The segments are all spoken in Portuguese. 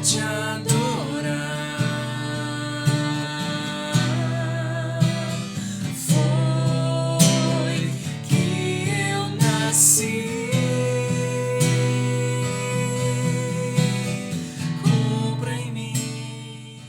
te adorar. Foi que eu nasci. Compra em mim.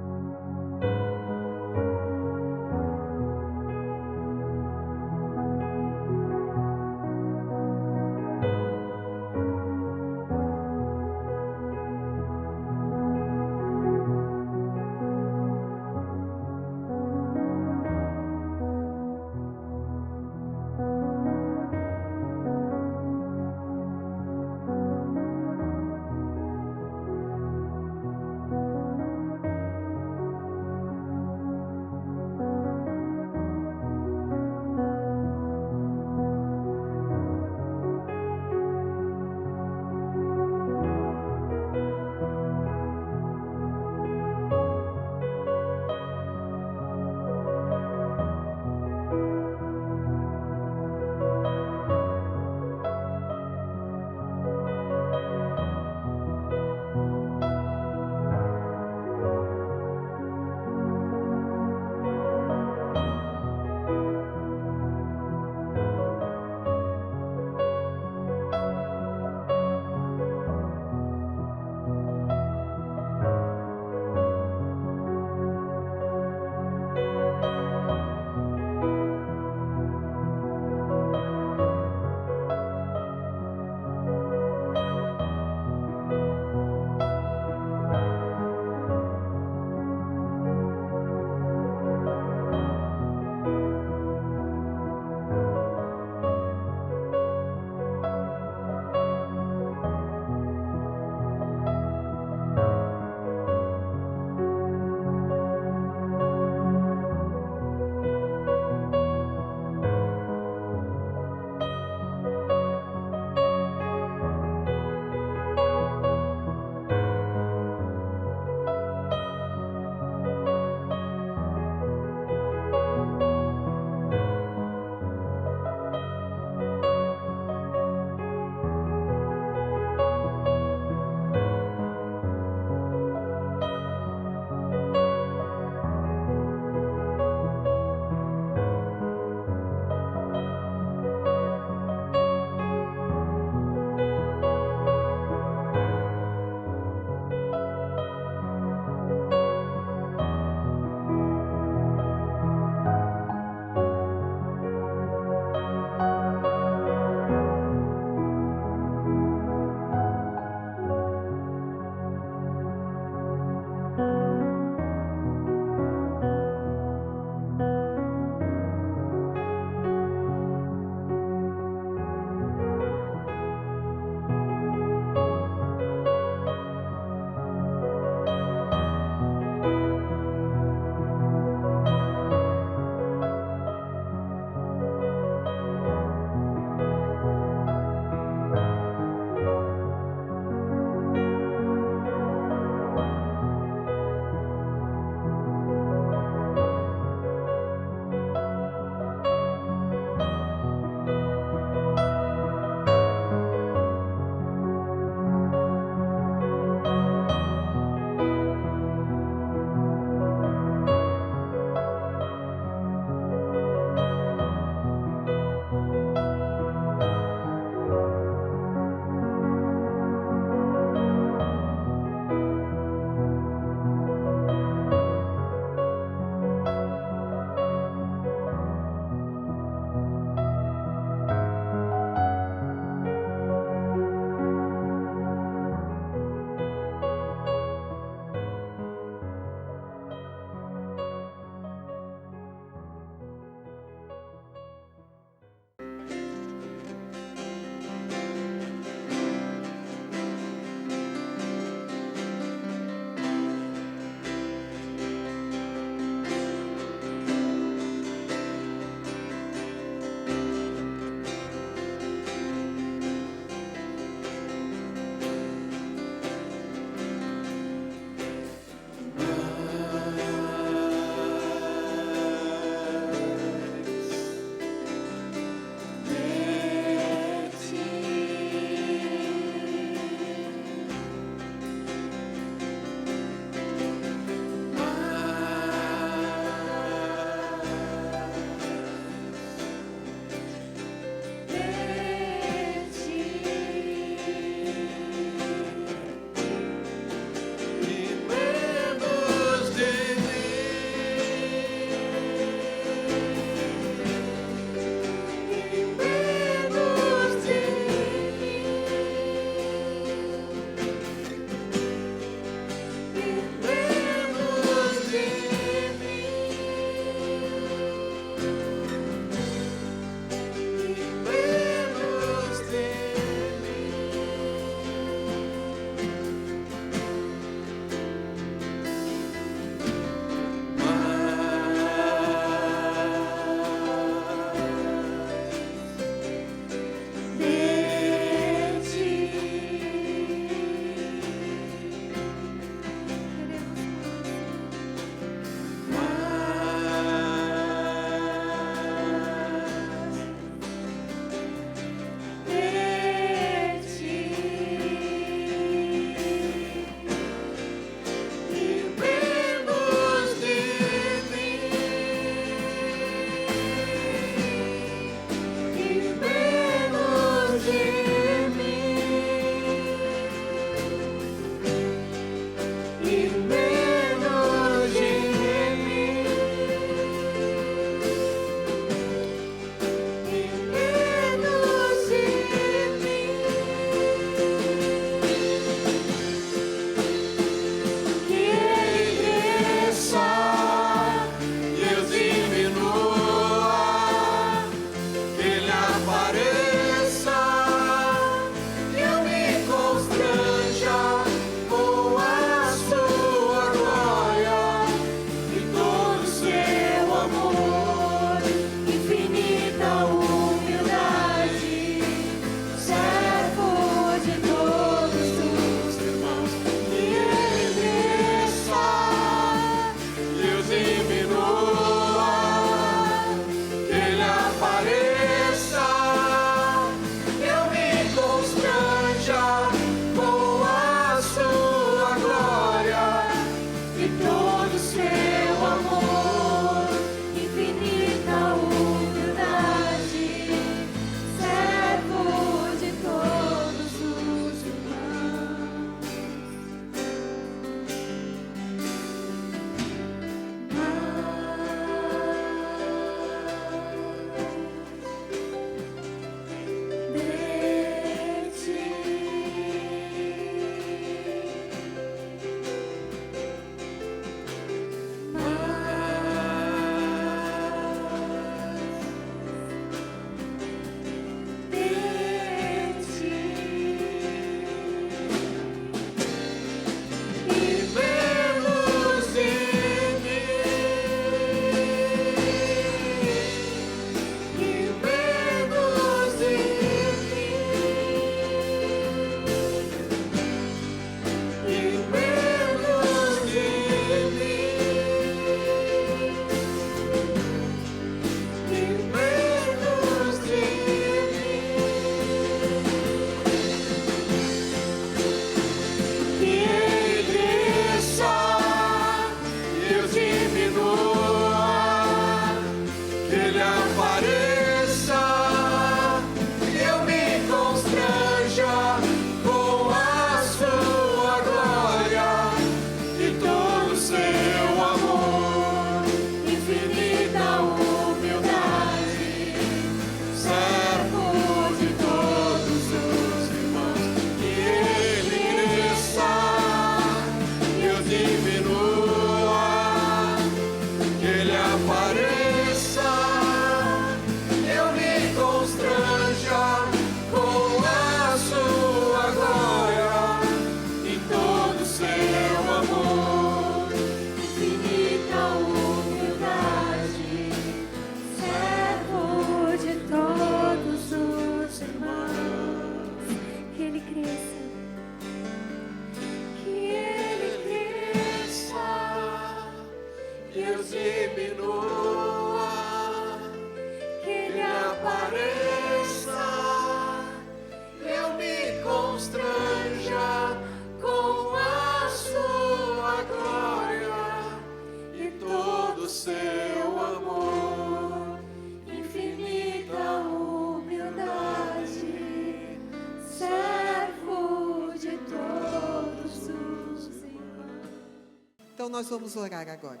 Então nós vamos orar agora.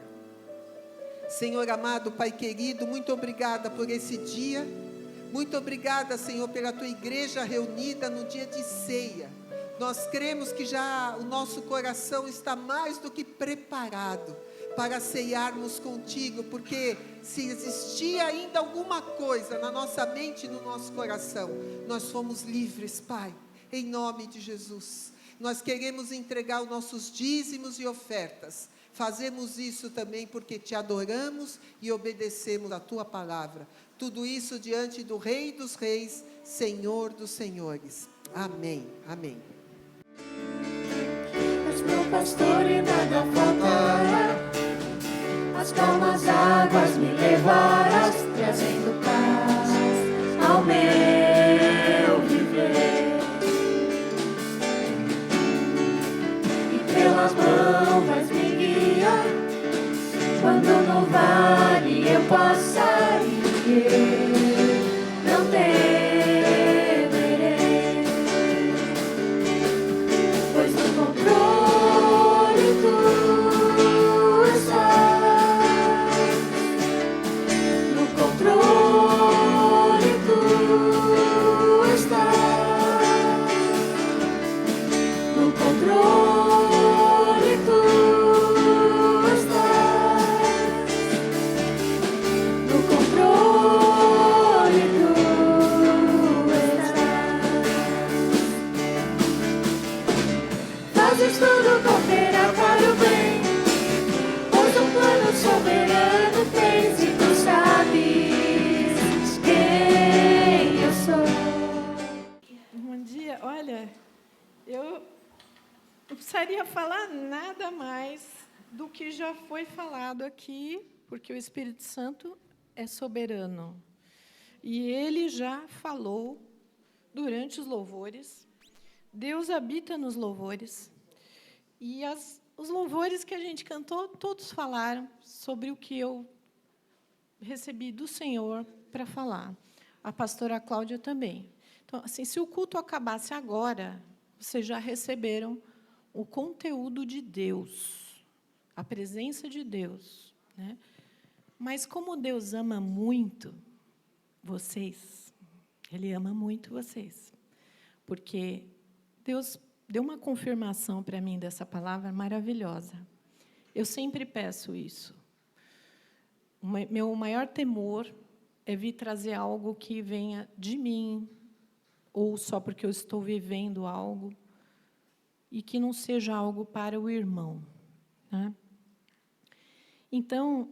Senhor amado, Pai querido, muito obrigada por esse dia. Muito obrigada, Senhor, pela tua igreja reunida no dia de ceia. Nós cremos que já o nosso coração está mais do que preparado para ceiarmos contigo, porque se existia ainda alguma coisa na nossa mente e no nosso coração, nós fomos livres, Pai, em nome de Jesus. Nós queremos entregar os nossos dízimos e ofertas. Fazemos isso também porque te adoramos e obedecemos a tua palavra. Tudo isso diante do Rei dos Reis, Senhor dos Senhores. Amém. Amém. És meu pastor e nada faltará. As calmas águas me levarás, trazendo paz ao meu viver. E pelas mãos vais me guiar, quando no vale eu passar e eu não temerei, pois no controle tu estás, no controle tu estás, no controle tu estás, no controle tu estás. Fazes tudo cooperar para o bem, pois um plano soberano tens e tu sabes quem eu sou. Bom dia. Olha, eu não precisaria falar nada mais do que já foi falado aqui, porque o Espírito Santo é soberano. E ele já falou durante os louvores. Deus habita nos louvores. E os louvores que a gente cantou, todos falaram sobre o que eu recebi do Senhor para falar. A pastora Cláudia também. Então, assim, se o culto acabasse agora, vocês já receberam o conteúdo de Deus, a presença de Deus, né? Mas como Deus ama muito vocês, Ele ama muito vocês, porque Deus deu uma confirmação para mim dessa palavra maravilhosa. Eu sempre peço isso. Meu maior temor é vir trazer algo que venha de mim, ou só porque eu estou vivendo algo, e que não seja algo para o irmão, né? Então,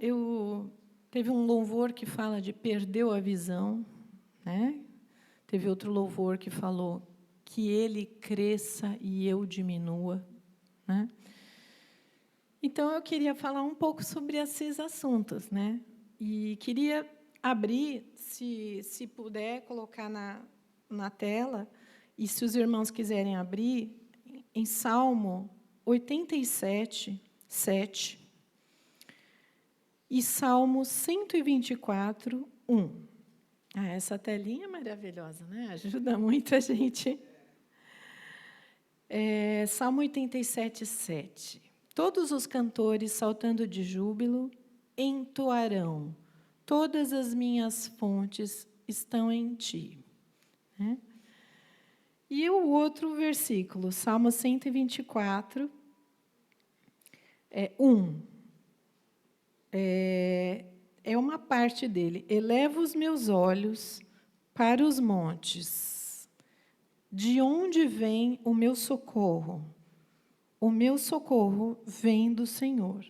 teve um louvor que fala de perdeu a visão, né? Teve outro louvor que falou que ele cresça e eu diminua, né? Então, eu queria falar um pouco sobre esses assuntos, né? E queria abrir, se puder, colocar na tela, e se os irmãos quiserem abrir, em Salmo 87, 7, e Salmo 124, 1. Essa telinha é maravilhosa, né? Ajuda muito a gente. Salmo 87, 7. Todos os cantores, saltando de júbilo, entoarão: todas as minhas fontes estão em ti. Né? E o outro versículo, Salmo 124, 1. É uma parte dele. Elevo os meus olhos para os montes. De onde vem o meu socorro? O meu socorro vem do Senhor.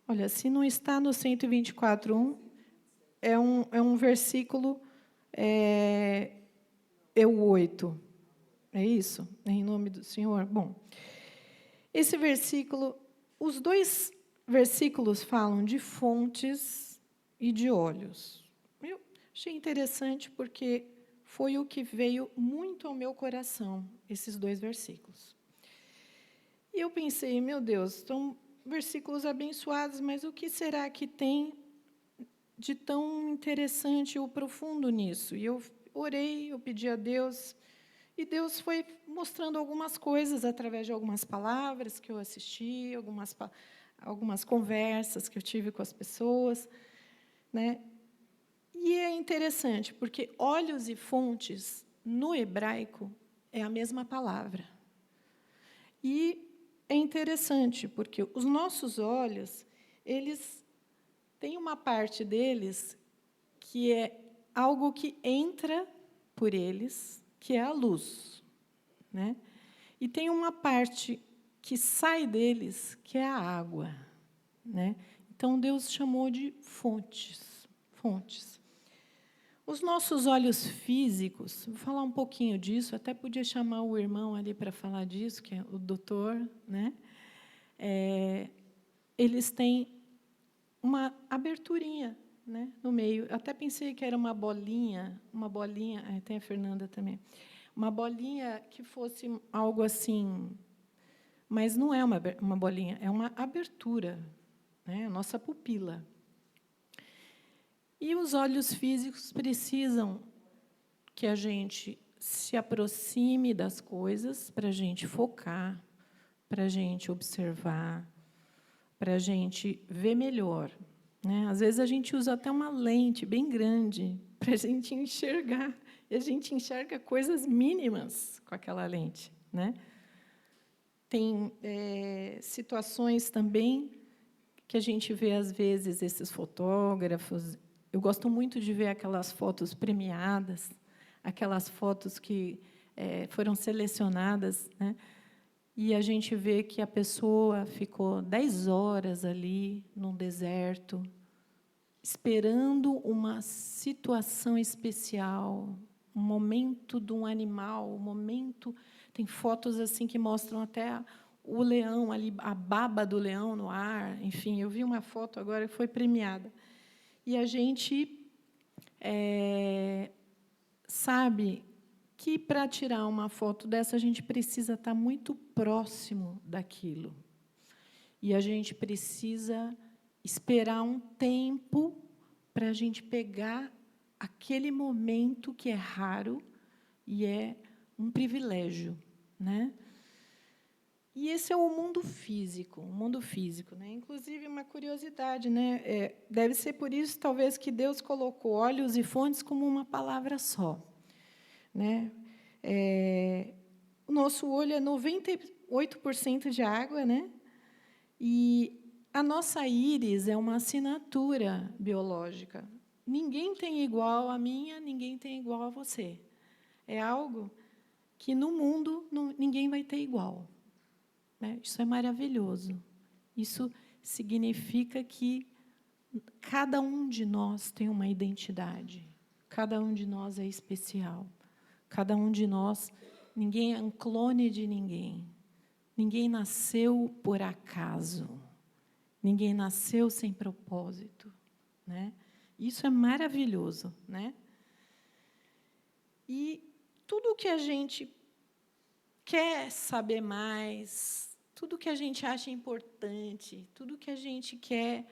Olha, se não está no 124:1, é um versículo, é o 8. É isso? Em nome do Senhor? Bom, esse versículo, os dois versículos falam de fontes e de olhos. Eu achei interessante porque foi o que veio muito ao meu coração, esses dois versículos. E eu pensei, meu Deus, são versículos abençoados, mas o que será que tem de tão interessante ou profundo nisso? E eu orei, eu pedi a Deus, e Deus foi mostrando algumas coisas através de algumas palavras que eu assisti, algumas conversas que eu tive com as pessoas, né? E é interessante, porque olhos e fontes, no hebraico, é a mesma palavra. E é interessante, porque os nossos olhos, eles têm uma parte deles que é algo que entra por eles, que é a luz, né? E tem uma parte que sai deles, que é a água, né? Então, Deus chamou de fontes, fontes. Os nossos olhos físicos, vou falar um pouquinho disso, até podia chamar o irmão ali para falar disso, que é o doutor, né? Eles têm uma aberturinha, né, no meio. Eu até pensei que era uma bolinha, tem a Fernanda também, uma bolinha que fosse algo assim, mas não é uma bolinha, é uma abertura, né, a nossa pupila. E os olhos físicos precisam que a gente se aproxime das coisas para a gente focar, para a gente observar, para a gente ver melhor, né? Às vezes, a gente usa até uma lente bem grande para a gente enxergar, e a gente enxerga coisas mínimas com aquela lente, né? Tem situações também que a gente vê, às vezes, esses fotógrafos. Eu gosto muito de ver aquelas fotos premiadas, aquelas fotos que foram selecionadas, né? E a gente vê que a pessoa ficou 10 horas ali, num deserto, esperando uma situação especial, um momento de um animal, um momento... Tem fotos assim que mostram até o leão ali, a baba do leão no ar. Enfim, eu vi uma foto agora que foi premiada. E a gente sabe que, para tirar uma foto dessa, a gente precisa estar muito próximo daquilo. E a gente precisa esperar um tempo para a gente pegar aquele momento que é raro e é um privilégio, né? E esse é o mundo físico, né? Inclusive, uma curiosidade, né? Deve ser por isso, talvez, que Deus colocou olhos e fontes como uma palavra só, né? O nosso olho é 98% de água, né? E a nossa íris é uma assinatura biológica. Ninguém tem igual a minha, ninguém tem igual a você. É algo que, no mundo, ninguém vai ter igual, né? Isso é maravilhoso. Isso significa que cada um de nós tem uma identidade. Cada um de nós é especial. Cada um de nós, ninguém é um clone de ninguém. Ninguém nasceu por acaso. Ninguém nasceu sem propósito, né? Isso é maravilhoso, né? E tudo que a gente quer saber mais, tudo que a gente acha importante, tudo que a gente quer,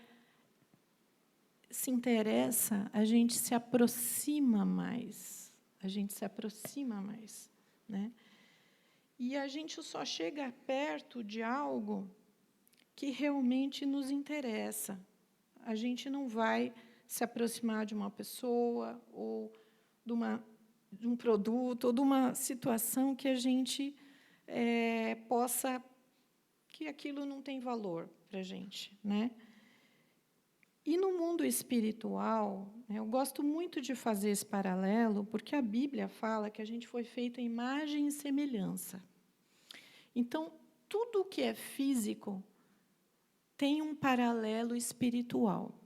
se interessa, a gente se aproxima mais. A gente se aproxima mais, né? E a gente só chega perto de algo que realmente nos interessa. A gente não vai se aproximar de uma pessoa ou de um produto ou de uma situação que a gente possa... que aquilo não tem valor para a gente, né? E, no mundo espiritual, eu gosto muito de fazer esse paralelo, porque a Bíblia fala que a gente foi feito em imagem e semelhança. Então, tudo que é físico tem um paralelo espiritual,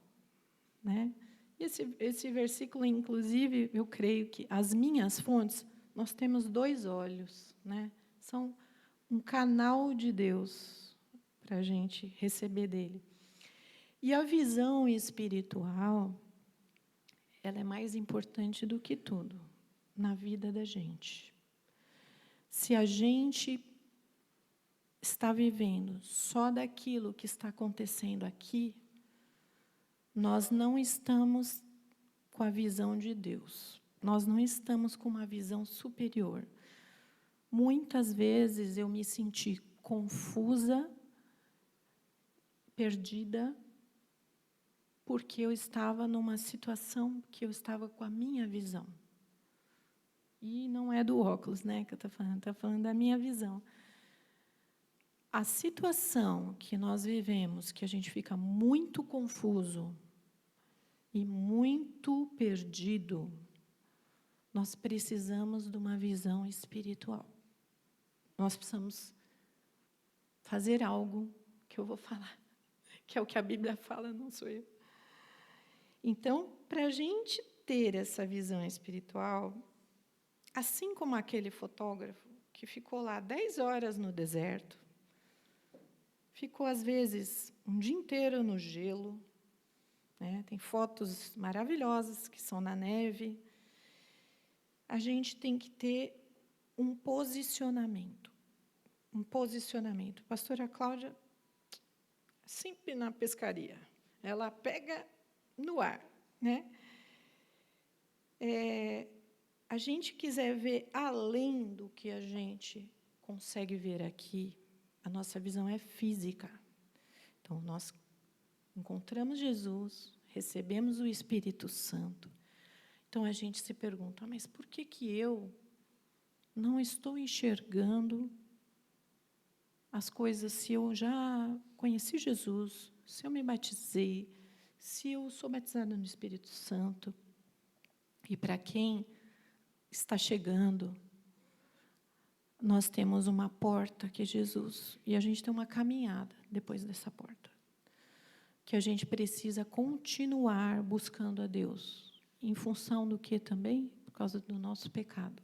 né? Esse versículo, inclusive, eu creio que as minhas fontes, nós temos 2 olhos, né? São um canal de Deus para a gente receber dele. E a visão espiritual, ela é mais importante do que tudo na vida da gente. Se a gente está vivendo só daquilo que está acontecendo aqui, nós não estamos com a visão de Deus. Nós não estamos com uma visão superior. Muitas vezes eu me senti confusa, perdida, porque eu estava numa situação que eu estava com a minha visão. E não é do óculos, né, que eu estou falando da minha visão. a situação que nós vivemos, que a gente fica muito confuso e muito perdido, nós precisamos de uma visão espiritual. Nós precisamos fazer algo que eu vou falar, que é o que a Bíblia fala, não sou eu. Então, para a gente ter essa visão espiritual, assim como aquele fotógrafo que ficou lá 10 horas no deserto, ficou, às vezes, um dia inteiro no gelo, né? Tem fotos maravilhosas que são na neve. A gente tem que ter um posicionamento. Um posicionamento. A pastora Cláudia, sempre na pescaria, ela pega no ar, né? A gente quiser ver além do que a gente consegue ver aqui, a nossa visão é física. Então, nós encontramos Jesus, recebemos o Espírito Santo. Então, a gente se pergunta, mas por que eu não estou enxergando as coisas se eu já conheci Jesus, se eu me batizei, se eu sou batizada no Espírito Santo? E para quem está chegando, nós temos uma porta que é Jesus, e a gente tem uma caminhada depois dessa porta, que a gente precisa continuar buscando a Deus, em função do que também? Por causa do nosso pecado.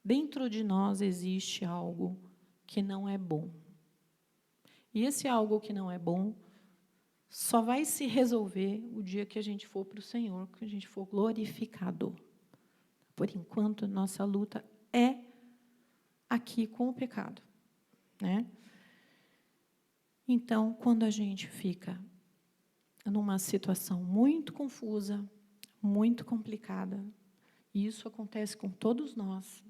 Dentro de nós existe algo que não é bom. E esse algo que não é bom só vai se resolver o dia que a gente for para o Senhor, que a gente for glorificado. Por enquanto, nossa luta é aqui com o pecado, né? Então, quando a gente fica numa situação muito confusa, muito complicada, e isso acontece com todos nós,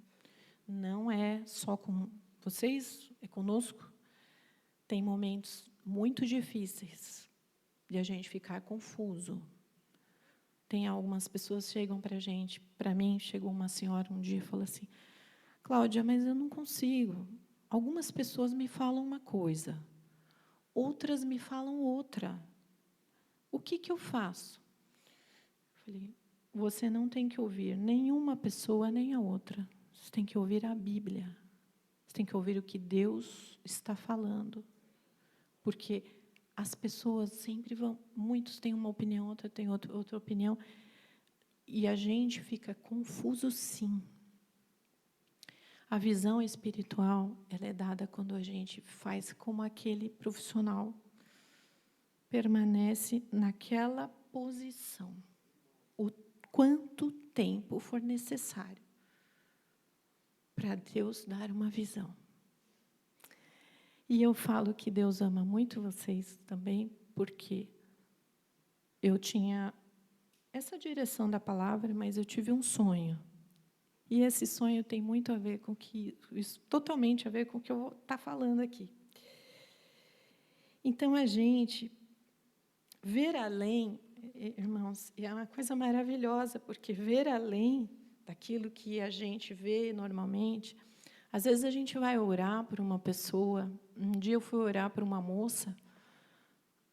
não é só com vocês, é conosco, tem momentos muito difíceis de a gente ficar confuso. Tem algumas pessoas que chegam para a gente, para mim, chegou uma senhora um dia e falou assim, Cláudia, mas eu não consigo. Algumas pessoas me falam uma coisa, outras me falam outra. O que eu faço? Eu falei, você não tem que ouvir nenhuma pessoa nem a outra. Você tem que ouvir a Bíblia. Você tem que ouvir o que Deus está falando. Porque as pessoas sempre vão, muitos têm uma opinião, outra tem outra opinião, e a gente fica confuso, sim. A visão espiritual, ela é dada quando a gente faz como aquele profissional, permanece naquela posição, o quanto tempo for necessário para Deus dar uma visão. E eu falo que Deus ama muito vocês também, porque eu tinha essa direção da palavra, mas eu tive um sonho. E esse sonho tem muito a ver com isso, totalmente a ver com o que eu vou estar falando aqui. Então, a gente ver além, irmãos, é uma coisa maravilhosa, porque ver além daquilo que a gente vê normalmente, às vezes a gente vai orar por uma pessoa. Um dia eu fui orar por uma moça,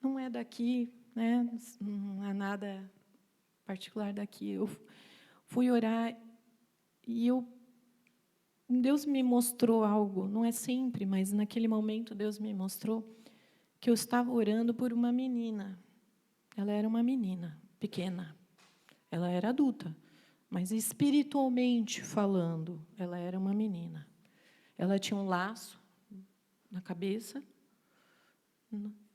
não é daqui, né? Não é nada particular daqui. Eu fui orar e Deus me mostrou algo, não é sempre, mas naquele momento Deus me mostrou que eu estava orando por uma menina. Ela era uma menina pequena, ela era adulta, mas espiritualmente falando, ela era uma menina. Ela tinha um laço na cabeça,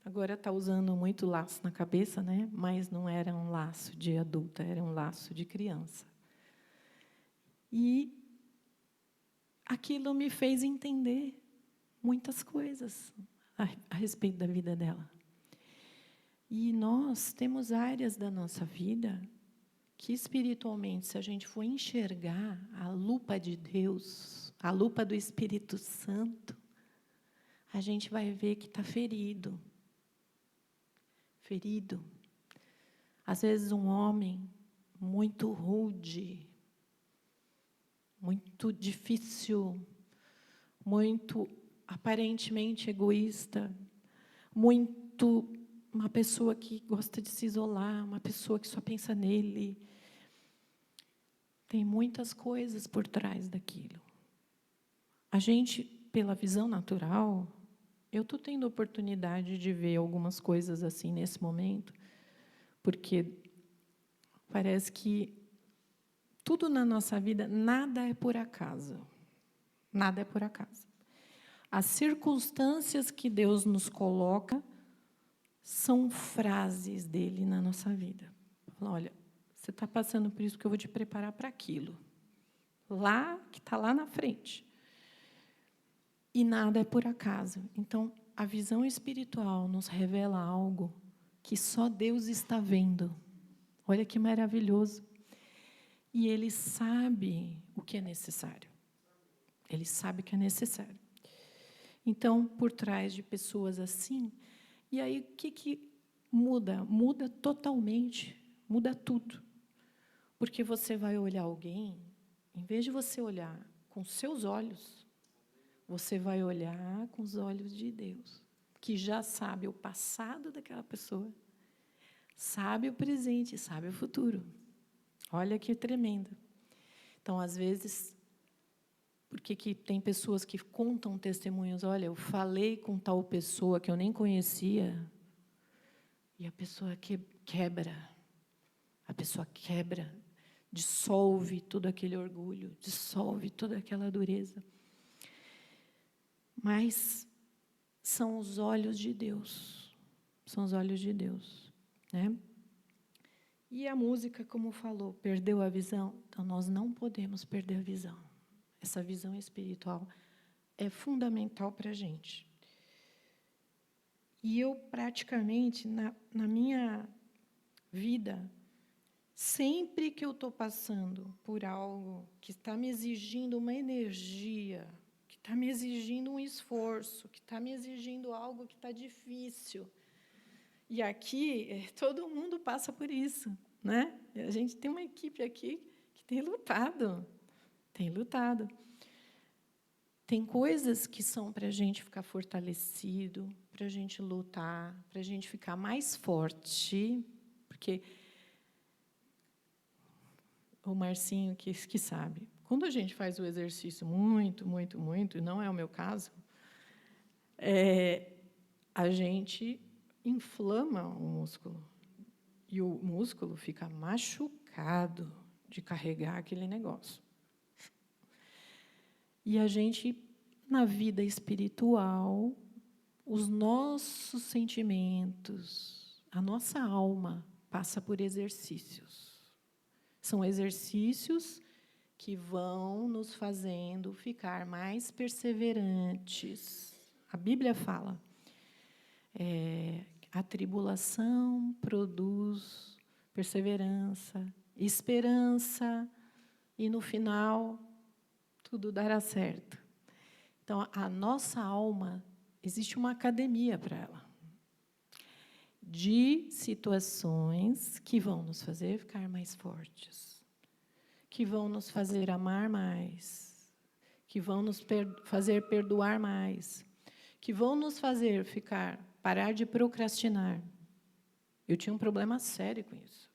agora está usando muito laço na cabeça, né? Mas não era um laço de adulta, era um laço de criança. E aquilo me fez entender muitas coisas a respeito da vida dela. E nós temos áreas da nossa vida que, espiritualmente, se a gente for enxergar a lupa de Deus, a lupa do Espírito Santo, a gente vai ver que está ferido. Ferido. Às vezes, um homem muito rude, muito difícil, muito aparentemente egoísta, muito uma pessoa que gosta de se isolar, uma pessoa que só pensa nele. Tem muitas coisas por trás daquilo. A gente, pela visão natural, eu estou tendo oportunidade de ver algumas coisas assim nesse momento, porque parece que tudo na nossa vida, nada é por acaso. Nada é por acaso. As circunstâncias que Deus nos coloca são frases dele na nossa vida. Fala, olha, você está passando por isso porque eu vou te preparar para aquilo. Lá, que está lá na frente. E nada é por acaso. Então, a visão espiritual nos revela algo que só Deus está vendo. Olha que maravilhoso. E Ele sabe o que é necessário. Ele sabe o que é necessário. Então, por trás de pessoas assim, e aí o que muda? Muda totalmente, muda tudo. Porque você vai olhar alguém, em vez de você olhar com seus olhos, você vai olhar com os olhos de Deus, que já sabe o passado daquela pessoa, sabe o presente, sabe o futuro. Olha que tremendo. Então, às vezes, porque que tem pessoas que contam testemunhos, olha, eu falei com tal pessoa que eu nem conhecia, e a pessoa quebra, dissolve todo aquele orgulho, dissolve toda aquela dureza. Mas são os olhos de Deus, são os olhos de Deus, né? E a música, como falou, perdeu a visão? Então, nós não podemos perder a visão. Essa visão espiritual é fundamental para a gente. E eu, praticamente, na minha vida, sempre que eu estou passando por algo que está me exigindo uma energia, que está me exigindo um esforço, que está me exigindo algo que está difícil, e aqui, todo mundo passa por isso, né? A gente tem uma equipe aqui que tem lutado. Tem coisas que são para a gente ficar fortalecido, para a gente lutar, para a gente ficar mais forte, porque o Marcinho que sabe, quando a gente faz o exercício muito, e não é o meu caso, a gente inflama o músculo. E o músculo fica machucado de carregar aquele negócio. E a gente, na vida espiritual, os nossos sentimentos, a nossa alma passa por exercícios. São exercícios que vão nos fazendo ficar mais perseverantes. A Bíblia fala, a tribulação produz perseverança, esperança, e, no final, tudo dará certo. Então, a nossa alma, existe uma academia para ela, de situações que vão nos fazer ficar mais fortes, que vão nos fazer amar mais, que vão nos fazer perdoar mais, que vão nos fazer parar de procrastinar. Eu tinha um problema sério com isso.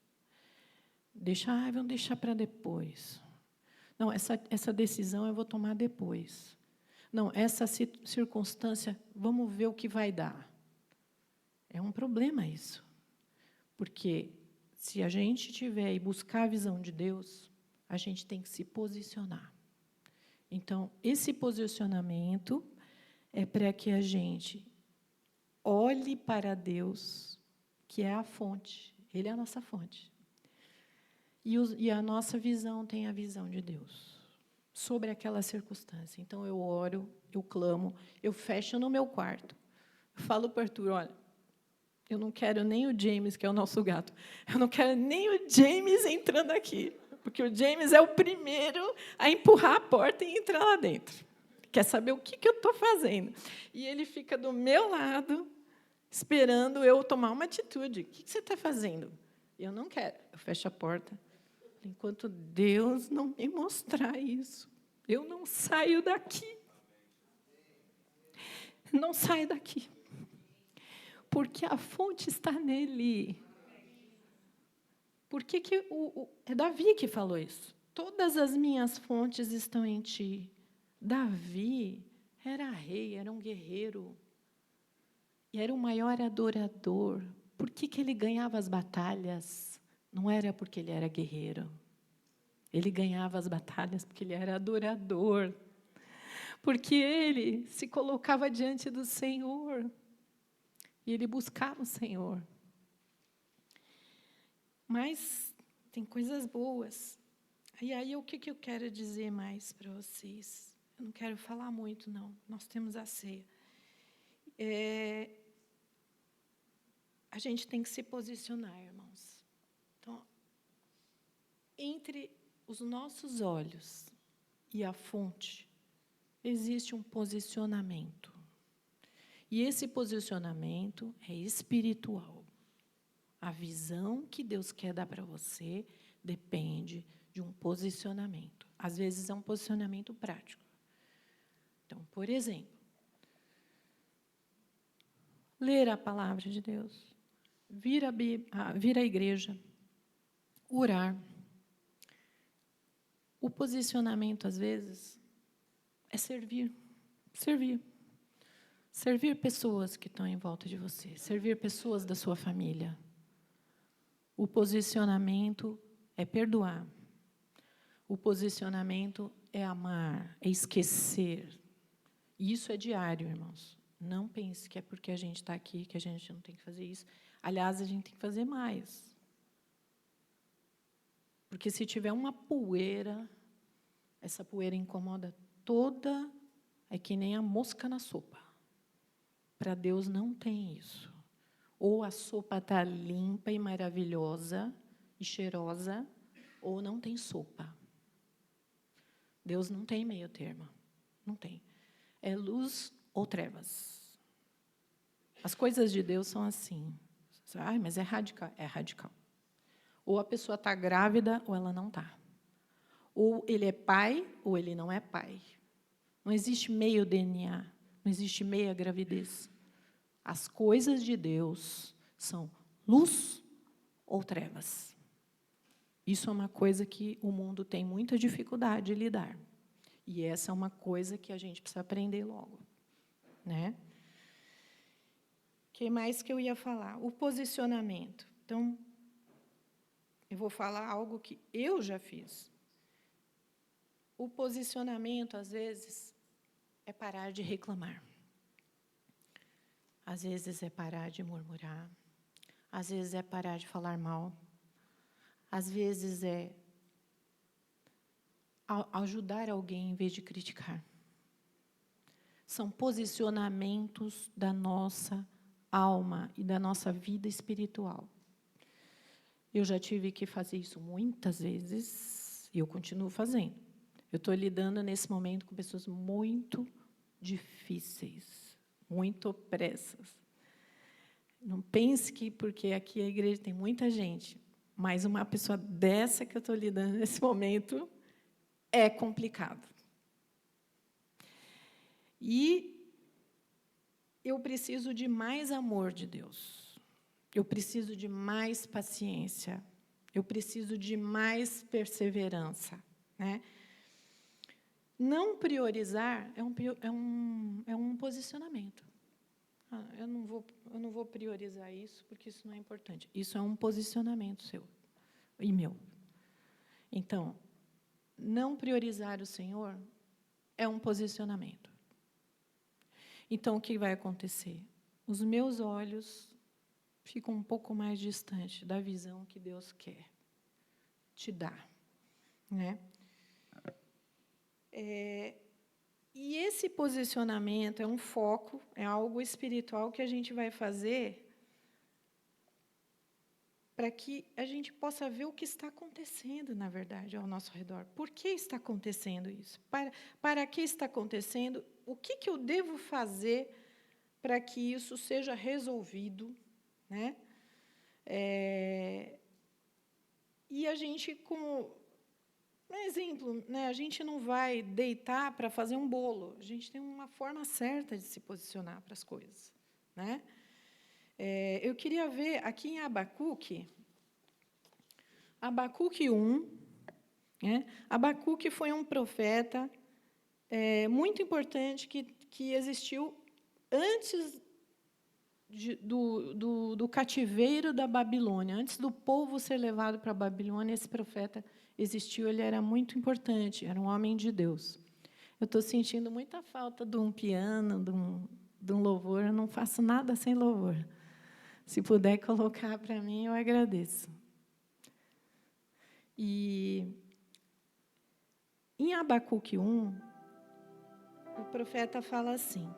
Vamos deixar para depois. Não, essa decisão eu vou tomar depois. Não, essa circunstância, vamos ver o que vai dar. É um problema isso. Porque se a gente tiver e buscar a visão de Deus, a gente tem que se posicionar. Então, esse posicionamento é para que a gente olhe para Deus, que é a fonte. Ele é a nossa fonte. E a nossa visão tem a visão de Deus sobre aquela circunstância. Então, eu oro, eu clamo, eu fecho no meu quarto. Eu falo para o Arthur, olha, eu não quero nem o James, que é o nosso gato, eu não quero nem o James entrando aqui, porque o James é o primeiro a empurrar a porta e entrar lá dentro. Quer saber o que eu estou fazendo. E ele fica do meu lado, esperando eu tomar uma atitude. O que você está fazendo? Eu não quero. Eu fecho a porta. Enquanto Deus não me mostrar isso, eu não saio daqui. não sai daqui, porque a fonte está nele. Por que é Davi que falou isso? Todas as minhas fontes estão em ti. Davi era rei, era um guerreiro, e era o maior adorador. Por que ele ganhava as batalhas? Não era porque ele era guerreiro. Ele ganhava as batalhas porque ele era adorador. Porque ele se colocava diante do Senhor. E ele buscava o Senhor. Mas tem coisas boas. E aí, o que eu quero dizer mais para vocês? Eu não quero falar muito, não. Nós temos a ceia. A gente tem que se posicionar, irmãos. Então, entre os nossos olhos e a fonte, existe um posicionamento. E esse posicionamento é espiritual. A visão que Deus quer dar para você depende de um posicionamento. Às vezes é um posicionamento prático. Então, por exemplo, ler a palavra de Deus, vir à igreja, orar. O posicionamento, às vezes, é servir. Servir. Servir pessoas que estão em volta de você. Servir pessoas da sua família. O posicionamento é perdoar. O posicionamento é amar, é esquecer. E isso é diário, irmãos. Não pense que é porque a gente está aqui que a gente não tem que fazer isso. Aliás, a gente tem que fazer mais. Porque se tiver uma poeira, essa poeira incomoda toda, é que nem a mosca na sopa. Para Deus não tem isso. Ou a sopa está limpa e maravilhosa e cheirosa, ou não tem sopa. Deus não tem meio termo. Não tem. É luz ou trevas. As coisas de Deus são assim. Ai, mas é radical. É radical. Ou a pessoa está grávida, ou ela não está. Ou ele é pai, ou ele não é pai. Não existe meio DNA. Não existe meia gravidez. As coisas de Deus são luz ou trevas. Isso é uma coisa que o mundo tem muita dificuldade de lidar. E essa é uma coisa que a gente precisa aprender logo. Né? O que mais que eu ia falar? O posicionamento. Então, eu vou falar algo que eu já fiz. O posicionamento, às vezes, é parar de reclamar. Às vezes, é parar de murmurar. Às vezes, é parar de falar mal. Às vezes, é ajudar alguém em vez de criticar. São posicionamentos da nossa alma e da nossa vida espiritual. Eu já tive que fazer isso muitas vezes e eu continuo fazendo. Eu estou lidando, nesse momento, com pessoas muito difíceis, muito opressas. Não pense que, porque aqui a igreja tem muita gente, mas uma pessoa dessa que eu estou lidando nesse momento é complicado. E eu preciso de mais amor de Deus. Eu preciso de mais paciência. Eu preciso de mais perseverança. Né? Não priorizar é um posicionamento. Eu não vou priorizar isso, porque isso não é importante. Isso é um posicionamento seu e meu. Então, não priorizar o Senhor é um posicionamento. Então, o que vai acontecer? Os meus olhos ficam um pouco mais distantes da visão que Deus quer te dar. Né? E esse posicionamento é um foco, é algo espiritual que a gente vai fazer para que a gente possa ver o que está acontecendo, na verdade, ao nosso redor. Por que está acontecendo isso? Para que está acontecendo? O que eu devo fazer para que isso seja resolvido? Né? E a gente, como Um exemplo, né? A gente não vai deitar para fazer um bolo. A gente tem uma forma certa de se posicionar para as coisas, né? Eu queria ver aqui em Abacuque 1, né? Abacuque foi um profeta muito importante que existiu antes do cativeiro da Babilônia, antes do povo ser levado para a Babilônia. Esse profeta existiu, ele era muito importante, era um homem de Deus. Eu estou sentindo muita falta de um piano, de um louvor. Eu não faço nada sem louvor. Se puder colocar para mim, eu agradeço. E em Abacuque 1, o profeta fala assim: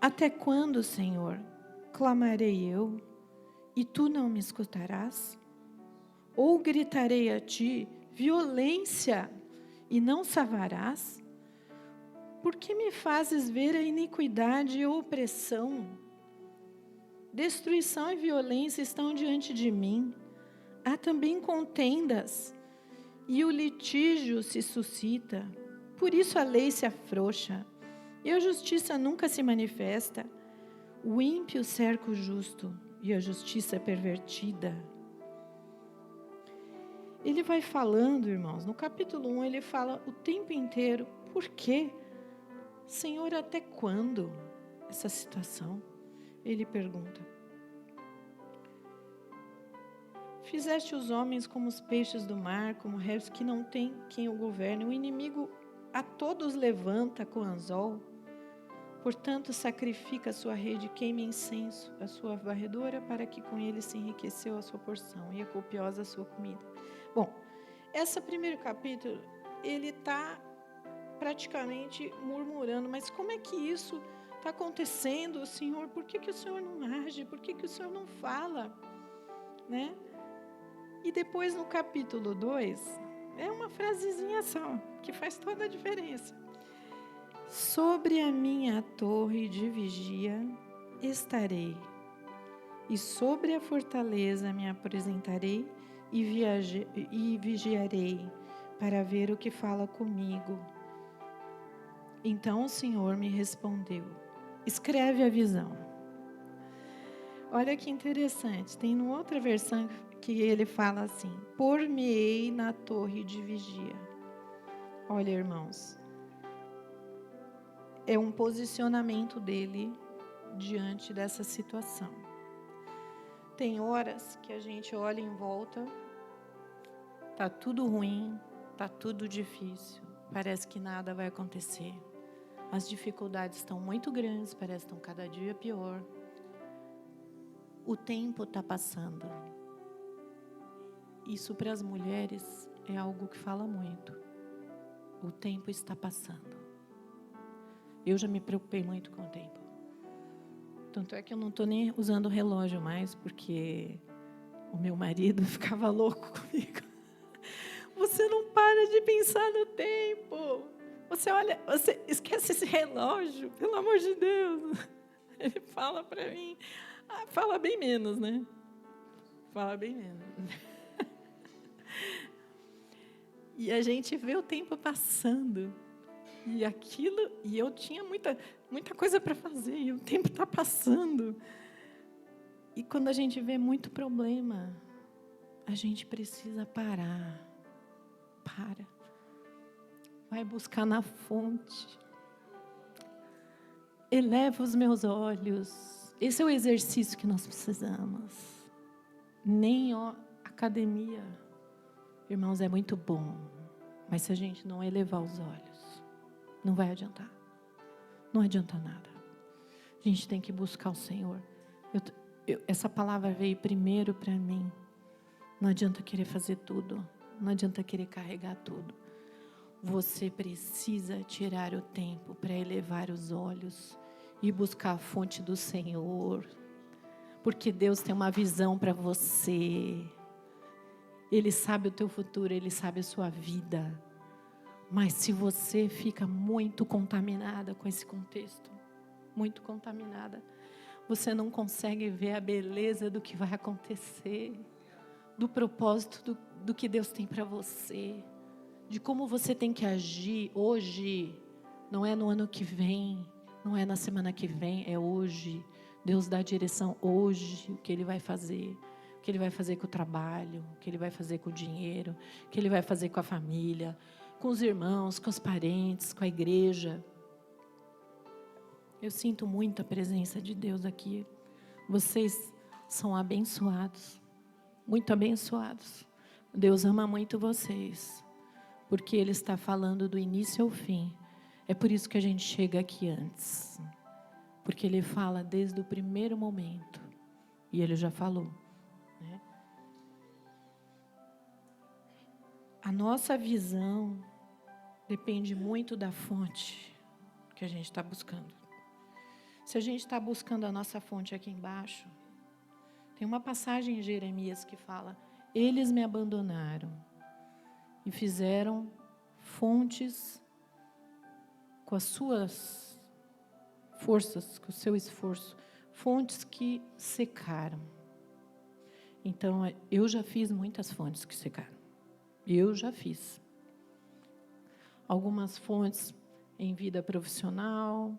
até quando, Senhor, clamarei eu, e tu não me escutarás? Ou gritarei a ti violência, e não salvarás? Por que me fazes ver a iniquidade e a opressão? Destruição e violência estão diante de mim. Há também contendas, e o litígio se suscita. Por isso a lei se afrouxa, e a justiça nunca se manifesta. O ímpio cerca o justo, e a justiça é pervertida. Ele vai falando, irmãos, no capítulo 1, ele fala o tempo inteiro: por quê? Senhor, até quando essa situação? Ele pergunta. Fizeste os homens como os peixes do mar, como réus que não tem quem o governe. O inimigo a todos levanta com anzol. Portanto, sacrifica a sua rede, queima incenso, a sua varredora, para que com ele se enriqueceu a sua porção e é copiosa a sua comida. Bom, esse primeiro capítulo, ele está praticamente murmurando, mas como é que isso está acontecendo, Senhor? Por que o Senhor não age? Por que o Senhor não fala? Né? E depois, no capítulo 2, é uma frasezinha só, que faz toda a diferença. Sobre a minha torre de vigia estarei, e sobre a fortaleza me apresentarei e vigiarei, para ver o que fala comigo. Então o Senhor me respondeu: escreve a visão. Olha que interessante, tem uma outra versão que ele fala assim: por-me-ei na torre de vigia. Olha, irmãos, é um posicionamento dele diante dessa situação. Tem horas que a gente olha em volta, tá tudo ruim, tá tudo difícil, parece que nada vai acontecer. As dificuldades estão muito grandes, parece que estão cada dia pior. O tempo está passando. Isso para as mulheres é algo que fala muito. O tempo está passando. Eu já me preocupei muito com o tempo. Tanto é que eu não estou nem usando o relógio mais, porque o meu marido ficava louco comigo. Você não para de pensar no tempo. Você olha, você esquece esse relógio, pelo amor de Deus. Ele fala para mim. Fala bem menos, né? Fala bem menos. E a gente vê o tempo passando. E eu tinha muita coisa para fazer, e o tempo está passando. E quando a gente vê muito problema, a gente precisa parar. Para. Vai buscar na fonte. Eleva os meus olhos. Esse é o exercício que nós precisamos. Nem academia. Irmãos, é muito bom. Mas se a gente não elevar os olhos, não vai adiantar. Não adianta nada. A gente tem que buscar o Senhor. Essa palavra veio primeiro para mim. Não adianta querer fazer tudo. Não adianta querer carregar tudo. Você precisa tirar o tempo para elevar os olhos e buscar a fonte do Senhor. Porque Deus tem uma visão para você. Ele sabe o teu futuro, Ele sabe a sua vida. Mas se você fica muito contaminada com esse contexto, muito contaminada, você não consegue ver a beleza do que vai acontecer, do propósito do que Deus tem para você, de como você tem que agir hoje, não é no ano que vem, não é na semana que vem, é hoje. Deus dá a direção hoje, o que Ele vai fazer, o que Ele vai fazer com o trabalho, o que Ele vai fazer com o dinheiro, o que Ele vai fazer com a família, com os irmãos, com os parentes, com a igreja. Eu sinto muito a presença de Deus aqui. Vocês são abençoados, muito abençoados. Deus ama muito vocês, porque Ele está falando do início ao fim. É por isso que a gente chega aqui antes, porque Ele fala desde o primeiro momento, e Ele já falou, né? A nossa visão depende muito da fonte que a gente está buscando. Se a gente está buscando a nossa fonte aqui embaixo, tem uma passagem em Jeremias que fala: eles me abandonaram e fizeram fontes com as suas forças, com o seu esforço, fontes que secaram. Então, eu já fiz muitas fontes que secaram. Eu já fiz. Algumas fontes em vida profissional,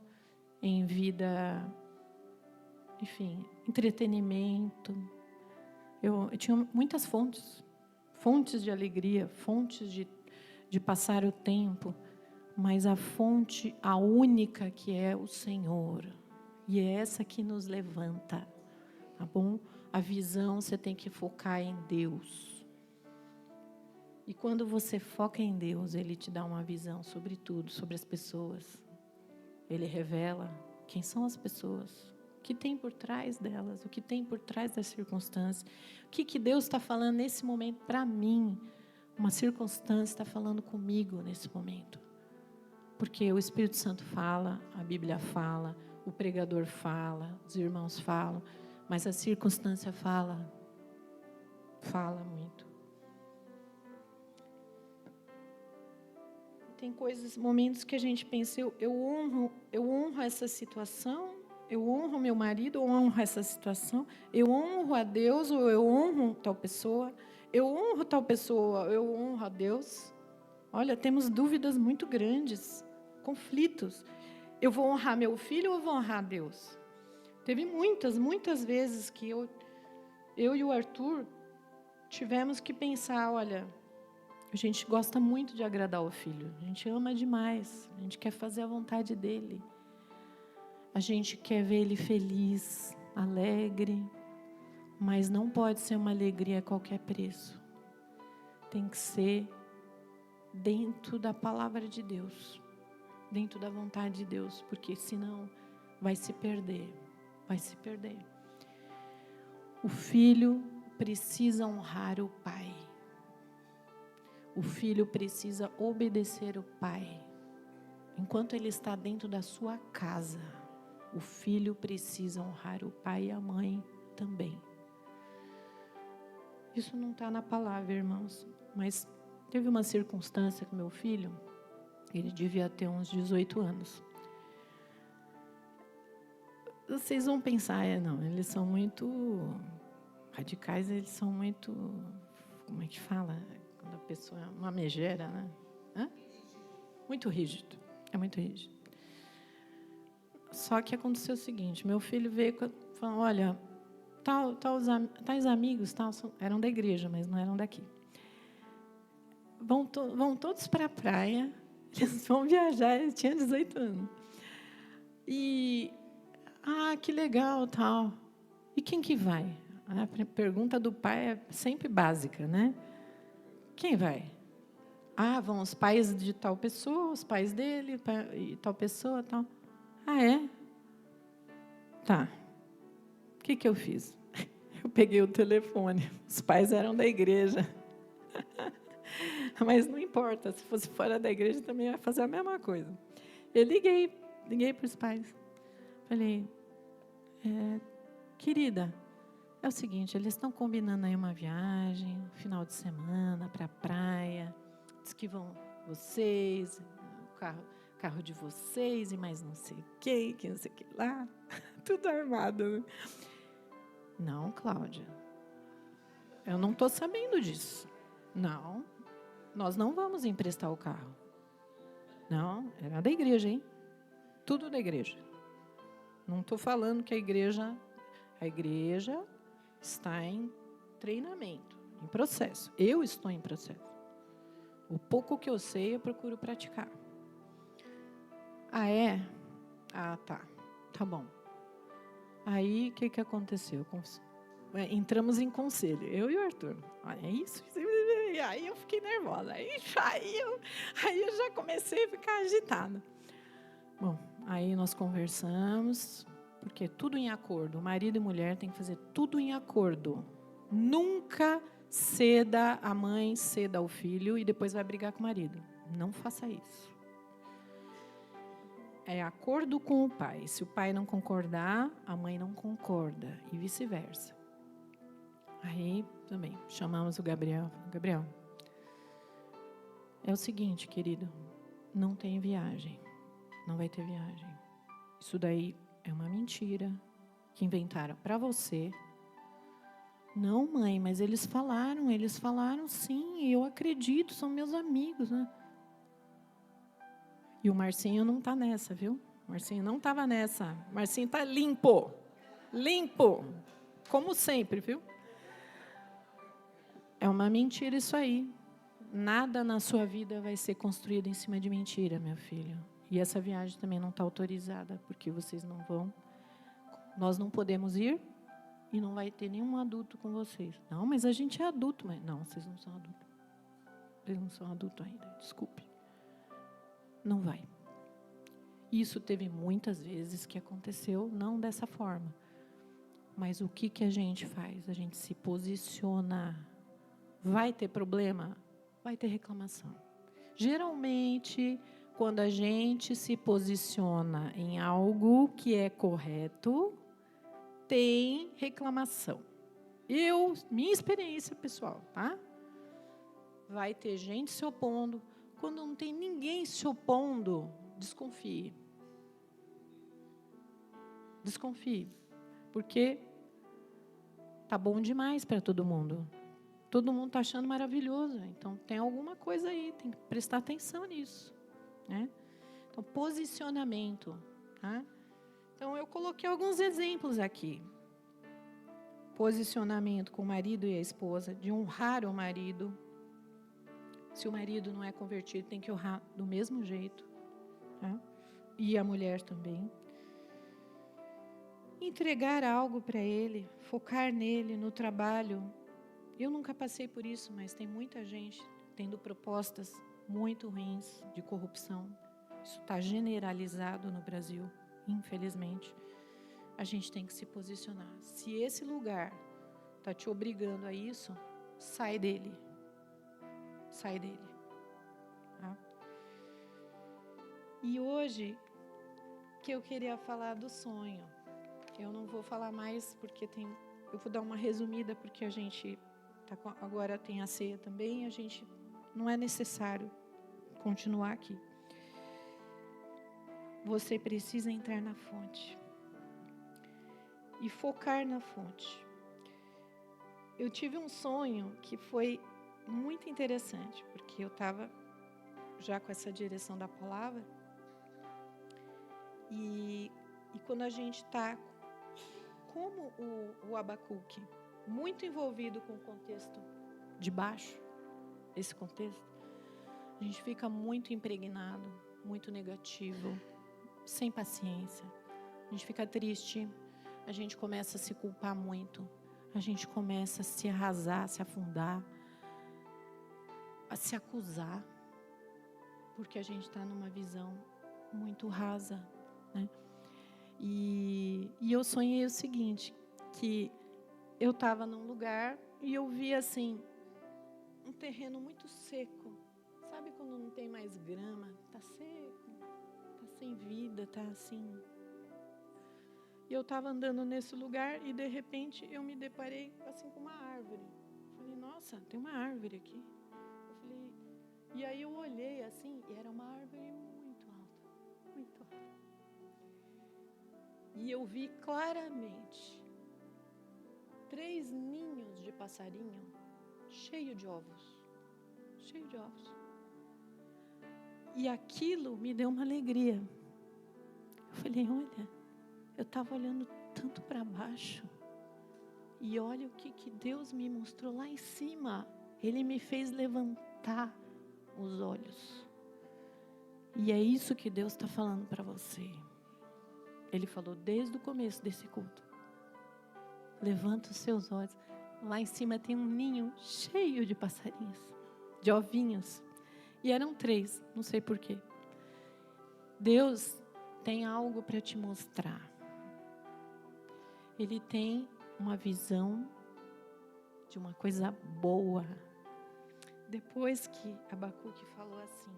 em vida, enfim, entretenimento. Eu tinha muitas fontes. Fontes de alegria, fontes de passar o tempo. Mas a fonte, a única que é o Senhor. E é essa que nos levanta, tá bom? A visão, você tem que focar em Deus. E quando você foca em Deus, Ele te dá uma visão sobre tudo, sobre as pessoas. Ele revela quem são as pessoas, o que tem por trás delas, o que tem por trás das circunstâncias. O que Deus está falando nesse momento para mim. Uma circunstância está falando comigo nesse momento. Porque o Espírito Santo fala, a Bíblia fala, o pregador fala, os irmãos falam, mas a circunstância fala muito. Tem coisas, momentos que a gente pensa, eu honro essa situação, eu honro meu marido, eu honro essa situação, eu honro a Deus ou eu honro tal pessoa, eu honro tal pessoa, eu honro a Deus. Olha, temos dúvidas muito grandes, conflitos. Eu vou honrar meu filho ou eu vou honrar Deus? Teve muitas vezes que eu e o Arthur tivemos que pensar, olha, a gente gosta muito de agradar o filho, a gente ama demais, a gente quer fazer a vontade dele, a gente quer ver ele feliz, alegre, mas não pode ser uma alegria a qualquer preço. Tem que ser dentro da palavra de Deus, dentro da vontade de Deus, porque senão vai se perder. O filho precisa honrar o pai. O filho precisa obedecer o pai. Enquanto ele está dentro da sua casa, o filho precisa honrar o pai e a mãe também. Isso não está na palavra, irmãos, mas teve uma circunstância com meu filho, ele devia ter uns 18 anos. Vocês vão pensar, não, eles são muito radicais, eles são muito, como é que fala? Quando a pessoa é uma megera, né? Muito rígido, é muito rígido. Só que aconteceu o seguinte, meu filho veio e falou, olha, tais amigos, eram da igreja, mas não eram daqui. Vão todos para a praia, eles vão viajar, ele tinha 18 anos. E, que legal, tal. E quem que vai? A pergunta do pai é sempre básica, né? Quem vai? Vão os pais de tal pessoa, os pais dele, e tal pessoa, tal. É? Tá. O que eu fiz? Eu peguei o telefone. Os pais eram da igreja. Mas não importa, se fosse fora da igreja também ia fazer a mesma coisa. Eu liguei para os pais. Falei, querida, é o seguinte, eles estão combinando aí uma viagem, um final de semana para a praia. Diz que vão vocês, o carro de vocês e mais não sei o que não sei o que lá. Tudo armado. Né? Não, Cláudia, eu não estou sabendo disso. Não, nós não vamos emprestar o carro. Não, era da igreja, hein? Tudo da igreja. Não estou falando que a igreja está em treinamento, em processo. Eu estou em processo. O pouco que eu sei, eu procuro praticar. Ah, é? Ah, tá. Tá bom. Aí, o que aconteceu? Entramos em conselho, eu e o Arthur. Olha, é isso. Aí eu fiquei nervosa. Aí eu já comecei a ficar agitada. Bom, aí nós conversamos, porque tudo em acordo. Marido e mulher têm que fazer tudo em acordo. Nunca ceda a mãe, ceda ao filho e depois vai brigar com o marido. Não faça isso. É acordo com o pai. Se o pai não concordar, a mãe não concorda e vice-versa. Aí também chamamos o Gabriel. Gabriel, é o seguinte, querido, não tem viagem. Não vai ter viagem. Isso daí é uma mentira que inventaram para você. Não, mãe, mas eles falaram sim, eu acredito, são meus amigos, né? E o Marcinho não está nessa, viu? O Marcinho não estava nessa. O Marcinho está limpo. Limpo. Como sempre, viu? É uma mentira isso aí. Nada na sua vida vai ser construído em cima de mentira, meu filho. E essa viagem também não está autorizada, porque vocês não vão. Nós não podemos ir e não vai ter nenhum adulto com vocês. Não, mas a gente é adulto. Mas não, vocês não são adultos. Vocês não são adultos ainda, desculpe. Não vai. Isso teve muitas vezes que aconteceu, não dessa forma. Mas o que a gente faz? A gente se posiciona. Vai ter problema? Vai ter reclamação. Geralmente, quando a gente se posiciona em algo que é correto, tem reclamação. Minha experiência pessoal, tá? Vai ter gente se opondo. Quando não tem ninguém se opondo, desconfie. Desconfie. Porque tá bom demais para todo mundo. Todo mundo está achando maravilhoso. Então, tem alguma coisa aí. Tem que prestar atenção nisso. Né? Então, posicionamento. Tá? Então, eu coloquei alguns exemplos aqui. Posicionamento com o marido e a esposa, de honrar o marido. Se o marido não é convertido, tem que honrar do mesmo jeito. Tá? E a mulher também. Entregar algo para ele, focar nele, no trabalho. Eu nunca passei por isso, mas tem muita gente tendo propostas muito ruins de corrupção. Isso está generalizado no Brasil, infelizmente. A gente tem que se posicionar. Se esse lugar está te obrigando a isso, sai dele. Sai dele. Tá? E hoje, que eu queria falar do sonho. Eu não vou falar mais, porque eu vou dar uma resumida, porque a gente agora tem a ceia também, a gente não é necessário continuar aqui. Você precisa entrar na fonte e focar na fonte. Eu tive um sonho que foi muito interessante, porque eu estava já com essa direção da palavra e quando a gente está como o Abacuque, muito envolvido com o contexto de baixo, esse contexto, a gente fica muito impregnado, muito negativo, sem paciência. A gente fica triste, a gente começa a se culpar muito, a gente começa a se arrasar, a se afundar, a se acusar, porque a gente está numa visão muito rasa, né? E eu sonhei o seguinte, que eu estava num lugar e eu vi assim, um terreno muito seco. Sabe quando não tem mais grama? Está seco, está sem vida, está assim. E eu estava andando nesse lugar e de repente eu me deparei assim com uma árvore. Falei, nossa, tem uma árvore aqui. Eu falei, e aí eu olhei assim e era uma árvore muito alta, muito alta. E eu vi claramente 3 ninhos de passarinho cheios de ovos. cheio de ovos. E aquilo me deu uma alegria. Eu falei, olha, eu estava olhando tanto para baixo. E olha o que Deus me mostrou lá em cima. Ele me fez levantar os olhos. E é isso que Deus está falando para você. Ele falou desde o começo desse culto. Levanta os seus olhos. Lá em cima tem um ninho cheio de passarinhos, de ovinhos. E eram 3, não sei porquê. Deus tem algo para te mostrar. Ele tem uma visão de uma coisa boa. Depois que Abacuque falou assim,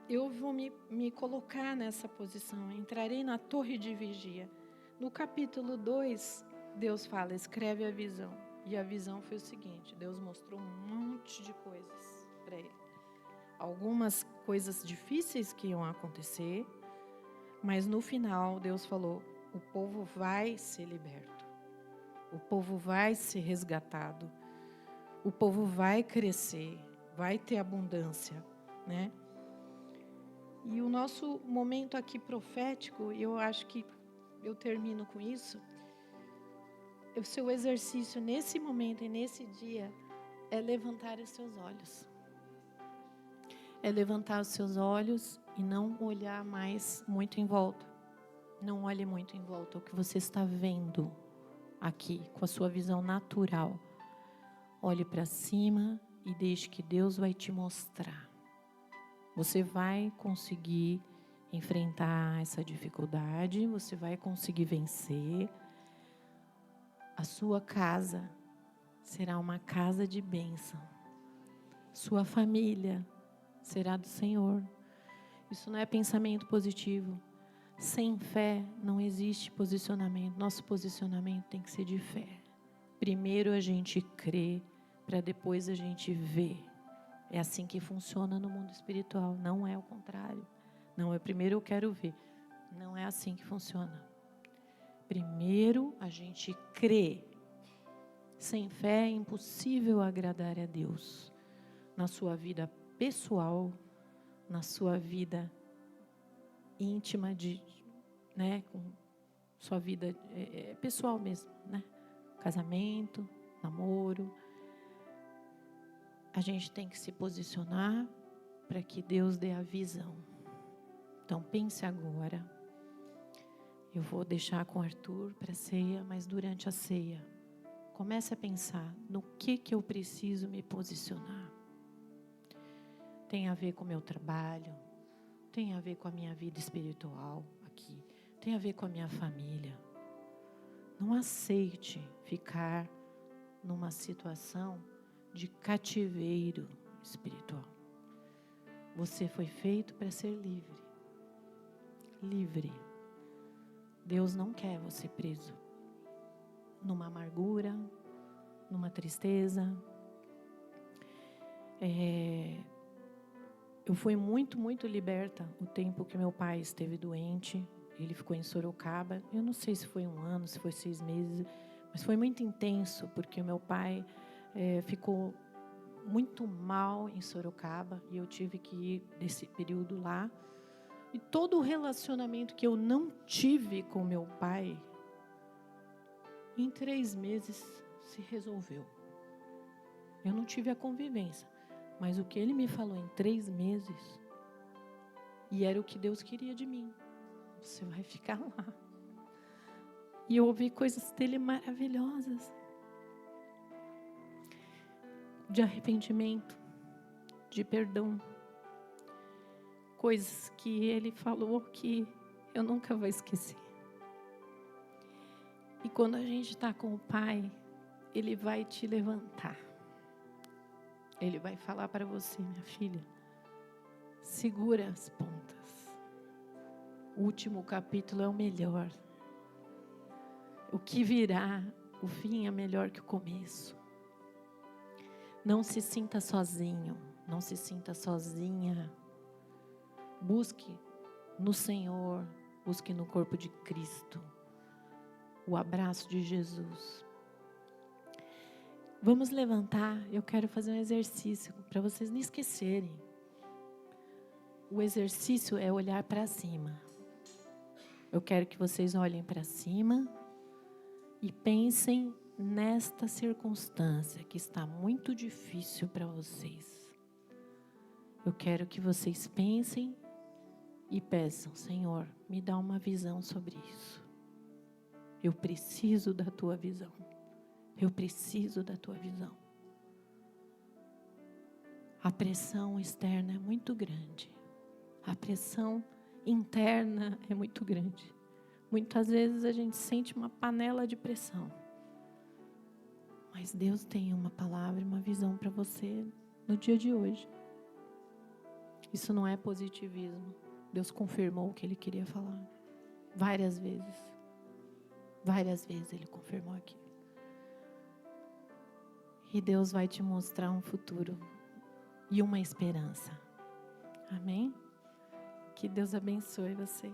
eu vou me colocar nessa posição, entrarei na torre de vigia. No capítulo 2, Deus fala, escreve a visão. E a visão foi o seguinte, Deus mostrou um monte de coisas para ele. Algumas coisas difíceis que iam acontecer, mas no final Deus falou, o povo vai ser liberto. O povo vai ser resgatado. O povo vai crescer, vai ter abundância, né? E o nosso momento aqui profético, eu acho que eu termino com isso. O seu exercício nesse momento e nesse dia é levantar os seus olhos. É levantar os seus olhos e não olhar mais muito em volta. Não olhe muito em volta o que você está vendo aqui, com a sua visão natural. Olhe para cima e deixe que Deus vai te mostrar. Você vai conseguir enfrentar essa dificuldade, você vai conseguir vencer. A sua casa será uma casa de bênção. Sua família será do Senhor. Isso não é pensamento positivo. Sem fé não existe posicionamento. Nosso posicionamento tem que ser de fé. Primeiro a gente crê, para depois a gente ver. É assim que funciona no mundo espiritual, não é o contrário. Não é primeiro eu quero ver. Não é assim que funciona. Primeiro a gente crê. Sem fé é impossível agradar a Deus. Na sua vida pessoal, na sua vida íntima, com sua vida pessoal mesmo, né? Casamento, namoro. A gente tem que se posicionar para que Deus dê a visão. Então pense agora. Eu vou deixar com o Arthur para a ceia, mas durante a ceia, comece a pensar no que eu preciso me posicionar. Tem a ver com o meu trabalho, tem a ver com a minha vida espiritual aqui, tem a ver com a minha família. Não aceite ficar numa situação de cativeiro espiritual. Você foi feito para ser livre. Livre. Deus não quer você preso numa amargura, numa tristeza. Eu fui muito, muito liberta o tempo que meu pai esteve doente. Ele ficou em Sorocaba. Eu não sei se foi 1 ano, se foi 6 meses, mas foi muito intenso, porque o meu pai ficou muito mal em Sorocaba e eu tive que ir nesse período lá. E todo o relacionamento que eu não tive com meu pai, em 3 meses se resolveu. Eu não tive a convivência, mas o que ele me falou em 3 meses, e era o que Deus queria de mim. Você vai ficar lá. E eu ouvi coisas dele maravilhosas. De arrependimento, de perdão. Coisas que ele falou que eu nunca vou esquecer. E quando a gente está com o Pai, Ele vai te levantar. Ele vai falar para você, minha filha, segura as pontas. O último capítulo é o melhor. O que virá, o fim é melhor que o começo. Não se sinta sozinho, não se sinta sozinha. Busque no Senhor, busque no corpo de Cristo, o abraço de Jesus. Vamos levantar, eu quero fazer um exercício para vocês não esquecerem. O exercício é olhar para cima. Eu quero que vocês olhem para cima e pensem nesta circunstância que está muito difícil para vocês. Eu quero que vocês pensem e peçam: Senhor, me dá uma visão sobre isso. Eu preciso da tua visão. Eu preciso da tua visão. A pressão externa é muito grande. A pressão interna é muito grande. Muitas vezes a gente sente uma panela de pressão. Mas Deus tem uma palavra e uma visão para você no dia de hoje. Isso não é positivismo. Deus confirmou o que Ele queria falar. Várias vezes. Várias vezes Ele confirmou aqui. E Deus vai te mostrar um futuro e uma esperança. Amém? Que Deus abençoe vocês.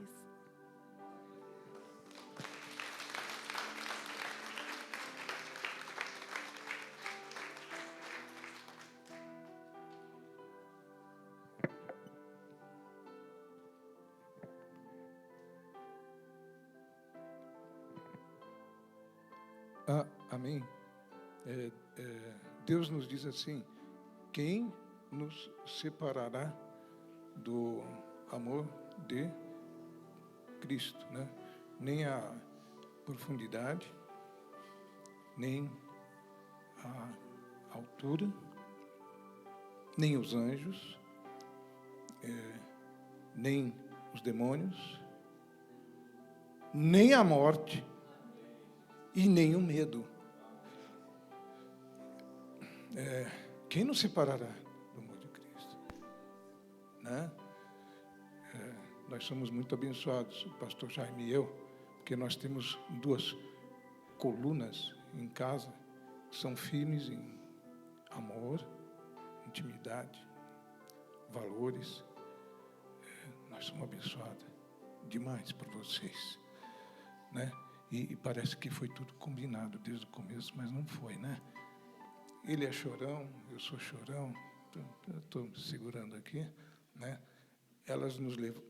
Amém. Deus nos diz assim: quem nos separará do amor de Cristo, né? Nem a profundidade, nem a altura, nem os anjos, nem os demônios, nem a morte e nem o medo. Quem nos separará do amor de Cristo? Né? Nós somos muito abençoados, o pastor Jaime e eu, porque nós temos 2 colunas em casa que são firmes em amor, intimidade, valores. Nós somos abençoados demais por vocês, né? E parece que foi tudo combinado desde o começo, mas não foi, né? Ele é chorão, eu sou chorão, estou segurando aqui, né? Elas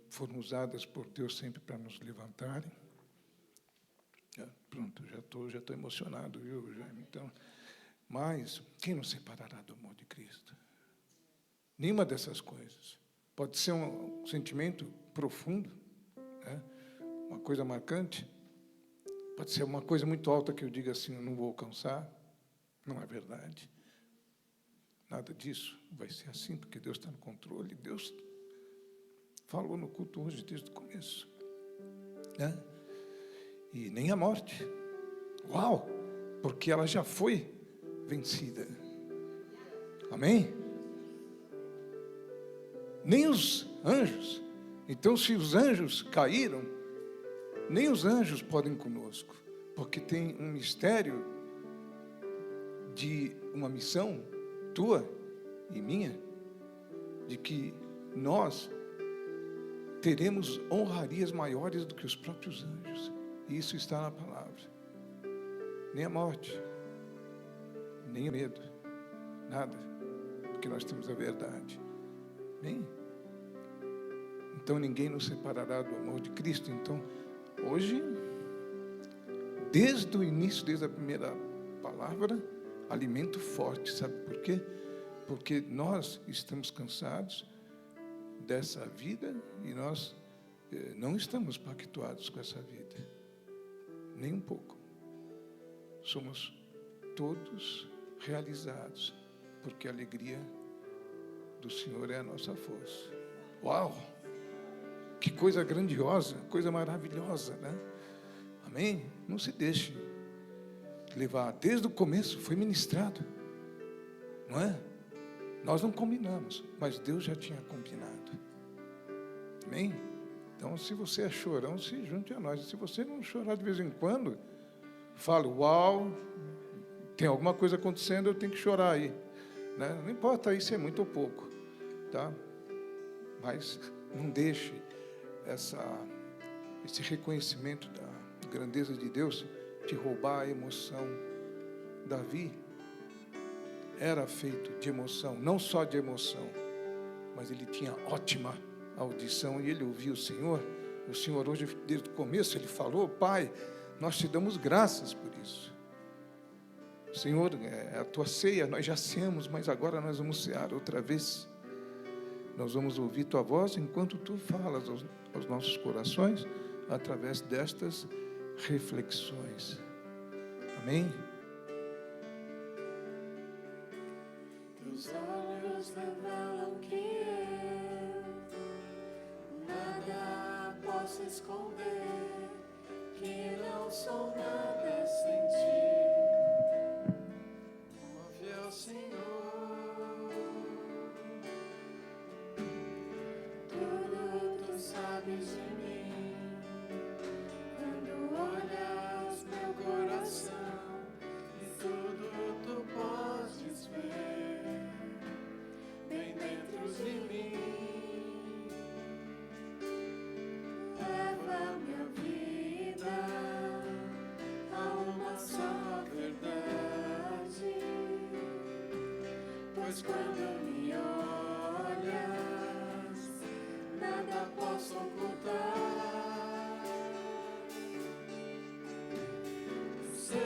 foram usadas por Deus sempre para nos levantarem. Pronto, já estou emocionado, viu, Jaime? Então, mas quem nos separará do amor de Cristo? Nenhuma dessas coisas. Pode ser um sentimento profundo, né? Uma coisa marcante. Pode ser uma coisa muito alta que eu diga assim: eu não vou alcançar. Não é verdade. Nada disso vai ser assim, porque Deus está no controle. Deus falou no culto hoje, desde o começo, né? E nem a morte. Uau! Porque ela já foi vencida. Amém? Nem os anjos. Então, se os anjos caíram, nem os anjos podem conosco, porque tem um mistério de uma missão tua e minha, de que nós teremos honrarias maiores do que os próprios anjos. E isso está na palavra. Nem a morte, nem o medo, nada, porque nós temos a verdade. Nem. Então ninguém nos separará do amor de Cristo. Então, hoje, desde o início, desde a primeira palavra, alimento forte, sabe por quê? Porque nós estamos cansados dessa vida e nós não estamos pactuados com essa vida, nem um pouco. Somos todos realizados, porque a alegria do Senhor é a nossa força. Uau! Que coisa grandiosa, coisa maravilhosa, né? Amém? Não se deixe levar. Desde o começo foi ministrado, não é? Nós não combinamos, mas Deus já tinha combinado. Amém? Então, se você é chorão, se junte a nós. Se você não chorar de vez em quando, fala: uau, tem alguma coisa acontecendo, eu tenho que chorar aí, né? Não importa aí se é muito ou pouco, tá? Mas não deixe esse reconhecimento da grandeza de Deus te roubar a emoção. Davi era feito de emoção, não só de emoção, mas ele tinha ótima audição e ele ouvia o Senhor. O Senhor hoje, desde o começo, ele falou: Pai, nós te damos graças por isso. Senhor, a tua ceia nós já ceamos, mas agora nós vamos cear outra vez. Nós vamos ouvir tua voz enquanto tu falas aos nossos corações, através destas reflexões. Amém? Teus olhos revelam que eu nada posso esconder, que não sou nada sem ti. Ó fiel Senhor, tudo tu sabes de mim. Quando olhas meu coração, e tudo tu podes ver bem dentro de mim. Leva minha vida a uma só verdade, pois quando me olhas, nada posso ocultar. Sei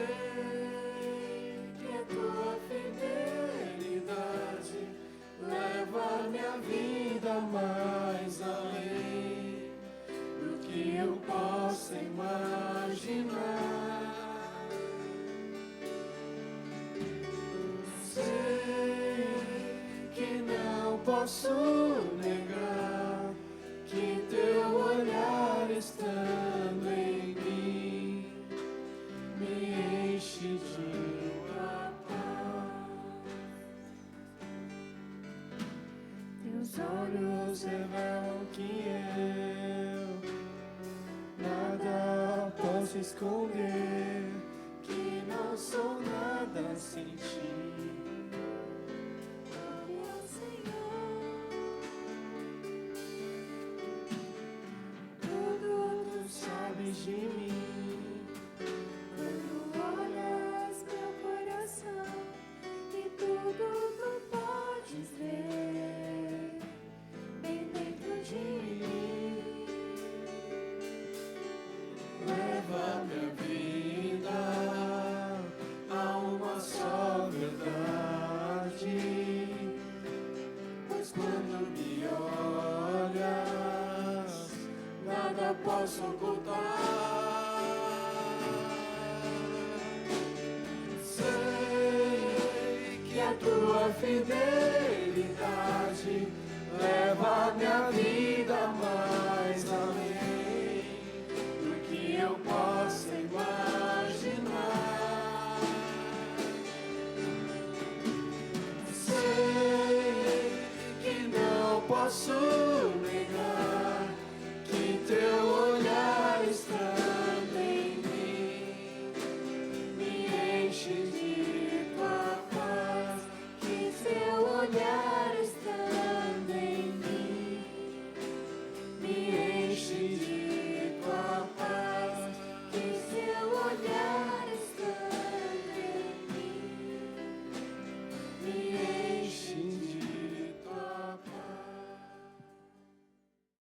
que a tua fidelidade leva minha vida mais além do que eu possa imaginar. Sei que não posso negar que teu olhar estando em mim me enche de tua paz. Teus olhos revelam que eu nada posso esconder, que não sou nada sem ti. Ó Senhor, tudo tu sabes de mim. Quando olhas meu coração, e tudo tu podes ver bem dentro de mim. Leva minha vida a uma só verdade, pois quando me olhas, nada posso ocultar. Sei que a tua fidelidade leva minha vida mais além do que eu possa imaginar. Sei que não posso negar que teu olhar estando em mim me enche de tua paz, que teu olhar